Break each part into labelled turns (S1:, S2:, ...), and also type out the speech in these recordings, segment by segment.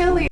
S1: Shelley.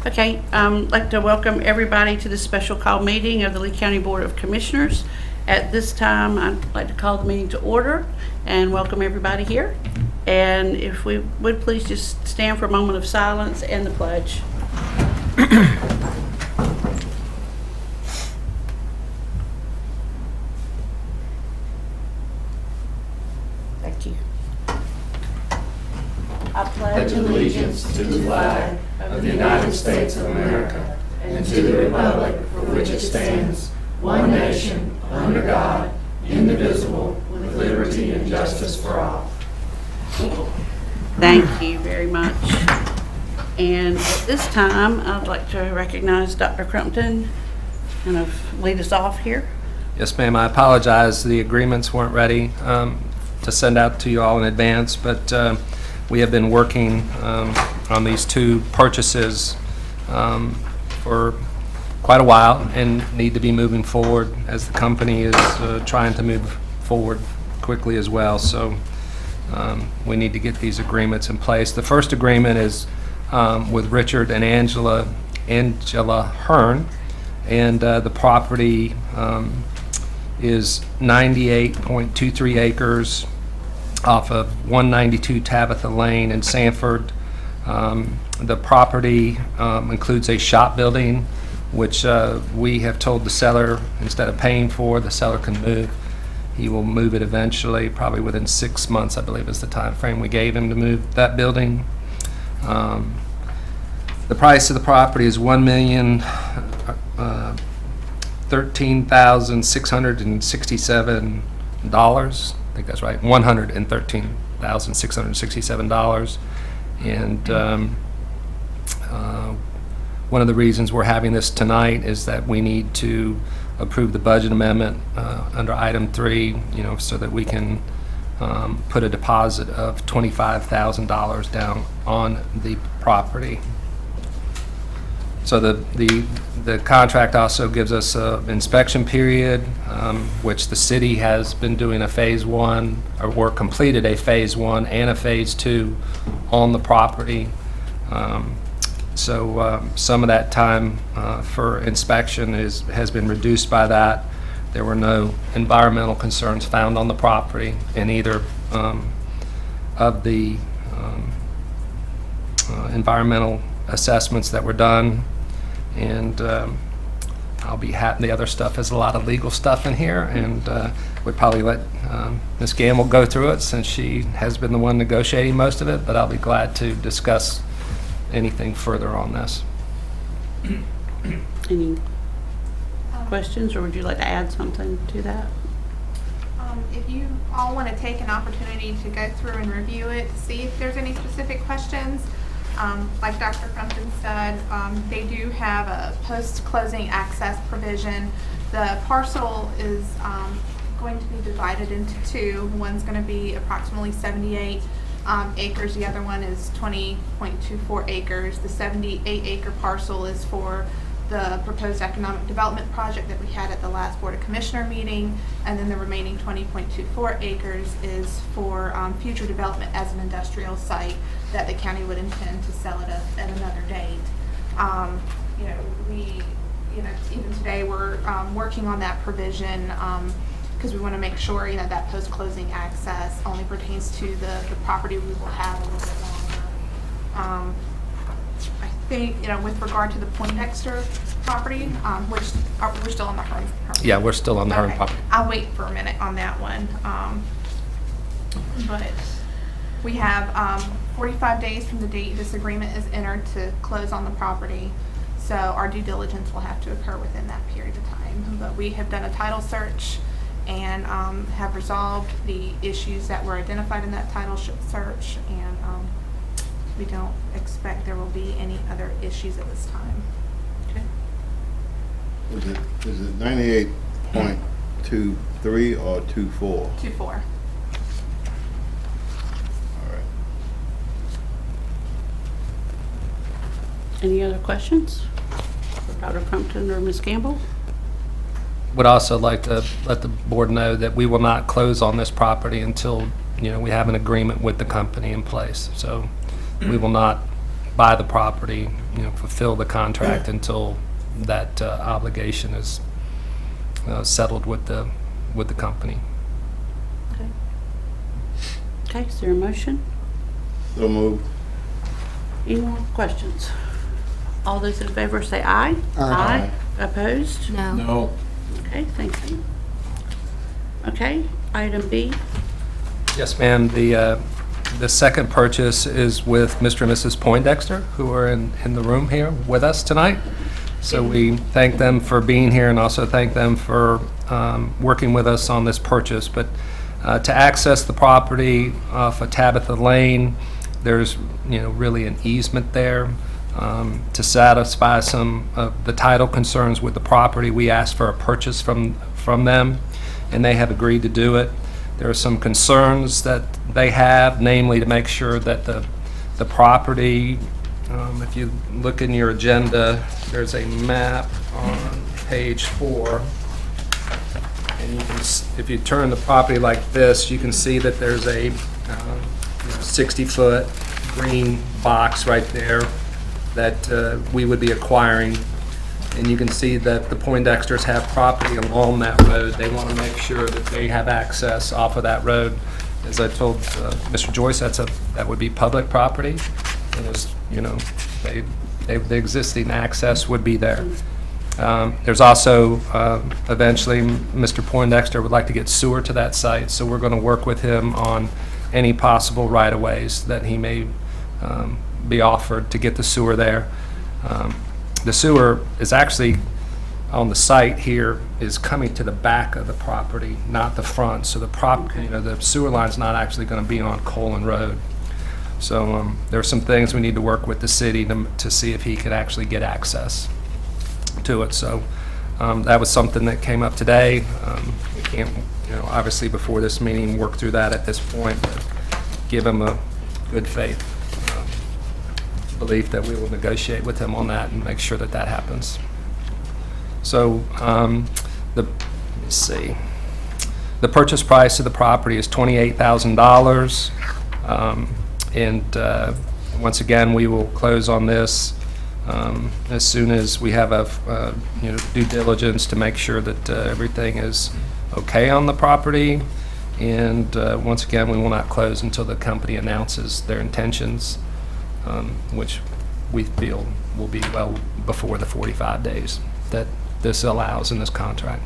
S1: Okay, I'd like to welcome everybody to this special call meeting of the Lee County Board of Commissioners. At this time, I'd like to call the meeting to order and welcome everybody here. And if we would please just stand for a moment of silence and the pledge. Thank you. I
S2: Pledge allegiance to the flag of the United States of America and to the republic for which it stands, one nation, under God, indivisible, with liberty and justice for all.
S1: Thank you very much. And at this time, I'd like to recognize Dr. Crumpton, kind of lead us off here.
S3: Yes, ma'am. I apologize. The agreements weren't ready to send out to you all in advance, but we have been working on these two purchases for quite a while and need to be moving forward as the company is trying to move forward quickly as well. So we need to get these agreements in place. The first agreement is with Richard and Angela Hearn, and the property is 98.23 acres off of 192 Tabitha Lane in Sanford. The property includes a shop building, which we have told the seller, instead of paying for, the seller can move. He will move it eventually, probably within 6 months, I believe is the time frame we gave him to move that building. The price of the property is $13,667. I think that's right, $113,667. And one of the reasons we're having this tonight is that we need to approve the budget amendment under item 3, so that we can put a deposit of $25,000 down on the property. So the contract also gives us an inspection period, which the city has been doing a phase 1, or completed a phase 1 and a phase 2 on the property. So some of that time for inspection has been reduced by that. There were no environmental concerns found on the property in either of the environmental assessments that were done. And I'll be happy. The other stuff is a lot of legal stuff in here, and we'd probably let Ms. Gamble go through it since she has been the one negotiating most of it, but I'll be glad to discuss anything further on this.
S1: Any questions, or would you like to add something to that?
S4: If you all want to take an opportunity to go through and review it, to see if there's any specific questions, like Dr. Crumpton said, they do have a post-closing access provision. The parcel is going to be divided into 2. One's going to be approximately 78 acres. The other one is 20.24 acres. The 78-acre parcel is for the proposed economic development project that we had at the last Board of Commissioner meeting, and then the remaining 20.24 acres is for future development as an industrial site that the county would intend to sell it at another date. Even today we're working on that provision because we want to make sure that post-closing access only pertains to the property we will have a little bit longer. I think, with regard to the Poindexter property, which we're still on the Hearn.
S3: Yeah, we're still on the Hearn
S4: Okay.
S3: property.
S4: I'll wait for a minute on that one. But we have 45 days from the date this agreement is entered to close on the property. So our due diligence will have to occur within that period of time. But we have done a title search and have resolved the issues that were identified in that title search, and we don't expect there will be any other issues at this time.
S1: Okay.
S2: Is it 98.23 or 24?
S4: 2-4.
S2: All right.
S1: Any other questions for Dr. Crumpton or Ms. Gamble?
S3: Would also like to let the board know that we will not close on this property until, we have an agreement with the company in place. So we will not buy the property, fulfill the contract until that obligation is settled with the company.
S1: Okay. Okay, is there a motion?
S2: So moved.
S1: Any more questions? All those in favor say aye.
S2: Aye.
S1: Opposed?
S5: No.
S1: Okay, thank you. Okay, item B.
S3: Yes, ma'am. The second purchase is with Mr. and Mrs. Poindexter, who are in the room here with us tonight. So we thank them for being here and also thank them for working with us on this purchase. But to access the property off of Tabitha Lane, there's really an easement there. To satisfy some of the title concerns with the property, we asked for a purchase from them, and they have agreed to do it. There are some concerns that they have, namely to make sure that the property, if you look in your agenda, there's a map on page 4. And you can, if you turn the property like this, you can see that there's a 60-foot green box right there that we would be acquiring. And you can see that the Poindexters have property along that road. They want to make sure that they have access off of that road. As I told Mr. Joyce, that would be public property. And as the existing access would be there. There's also, eventually, Mr. Poindexter would like to get sewer to that site, so we're going to work with him on any possible right-of-ways that he may be offered to get the sewer there. The sewer is actually on the site here is coming to the back of the property, not the front. So the sewer line's not actually going to be on Colin Road. So there are some things we need to work with the city to see if he could actually get access to it. So that was something that came up today. We can't, obviously before this meeting, work through that at this point, but give him a good faith belief that we will negotiate with him on that and make sure that that happens. So let me see. The purchase price of the property is $28,000. And once again, we will close on this as soon as we have a due diligence to make sure that everything is okay on the property. And once again, we will not close until the company announces their intentions, which we feel will be well before the 45 days that this allows in this contract.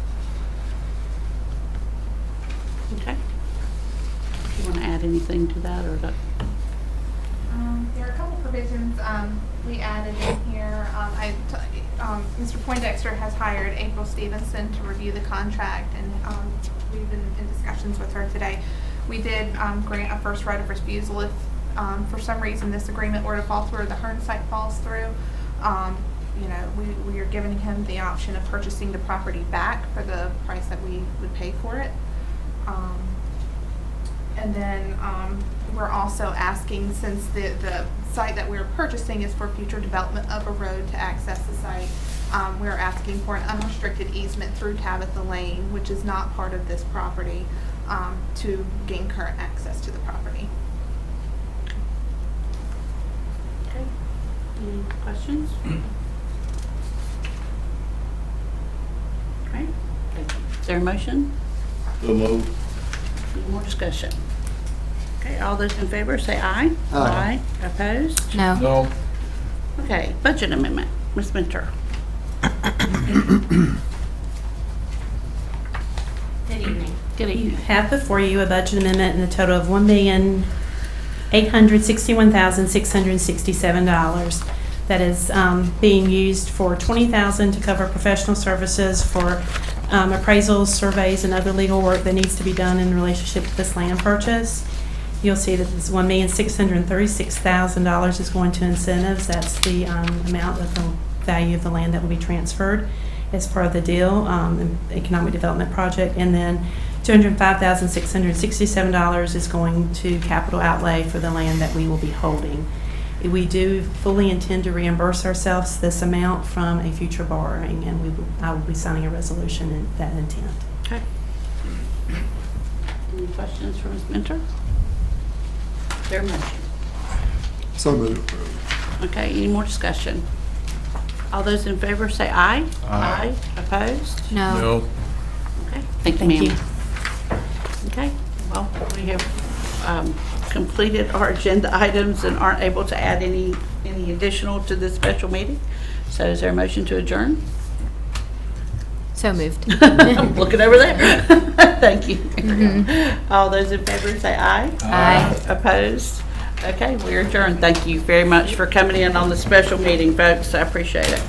S1: Okay. Do you want to add anything to that, or that?
S4: There are a couple provisions we added in here. Mr. Poindexter has hired April Stevenson to review the contract, and we've been in discussions with her today. We did grant a first right of refusal if for some reason this agreement were to fall through or the Hearn site falls through. We are giving him the option of purchasing the property back for the price that we would pay for it. And then we're also asking, since the site that we're purchasing is for future development of a road to access the site, we're asking for an unrestricted easement through Tabitha Lane, which is not part of this property, to gain current access to the property.
S1: Okay. Any questions? Okay. Is there a motion?
S2: So moved.
S1: Any more discussion? Okay, all those in favor say aye.
S2: Aye.
S1: Opposed?
S5: No.
S2: No.
S1: Okay, budget amendment. Ms. Minter.
S5: Good evening.
S1: Good
S5: You
S1: evening.
S5: have before you a budget amendment in the total of $1,861,667. That is being used for $20,000 to cover professional services for appraisals, surveys, and other legal work that needs to be done in relationship to this land purchase. You'll see that this $1,636,000 is going to incentives. That's the amount of the value of the land that will be transferred as part of the deal, economic development project. And then $205,667 is going to capital outlay for the land that we will be holding. We do fully intend to reimburse ourselves this amount from a future borrowing, and I will be signing a resolution in that intent.
S1: Okay. Any questions for Ms. Minter? Is there a motion?
S2: So moved.
S1: Okay, any more discussion? All those in favor say aye.
S2: Aye.
S1: Opposed?
S5: No.
S1: Okay, thank you,
S5: Thank you.
S1: ma'am. Okay, well, we have completed our agenda items and aren't able to add any additional to this special meeting. So is there a motion to adjourn?
S5: So moved.
S1: I'm looking over there. Thank you. All those in favor say aye.
S5: Aye.
S1: Opposed? Okay, we're adjourned. Thank you very much for coming in on the special meeting, folks. I appreciate it.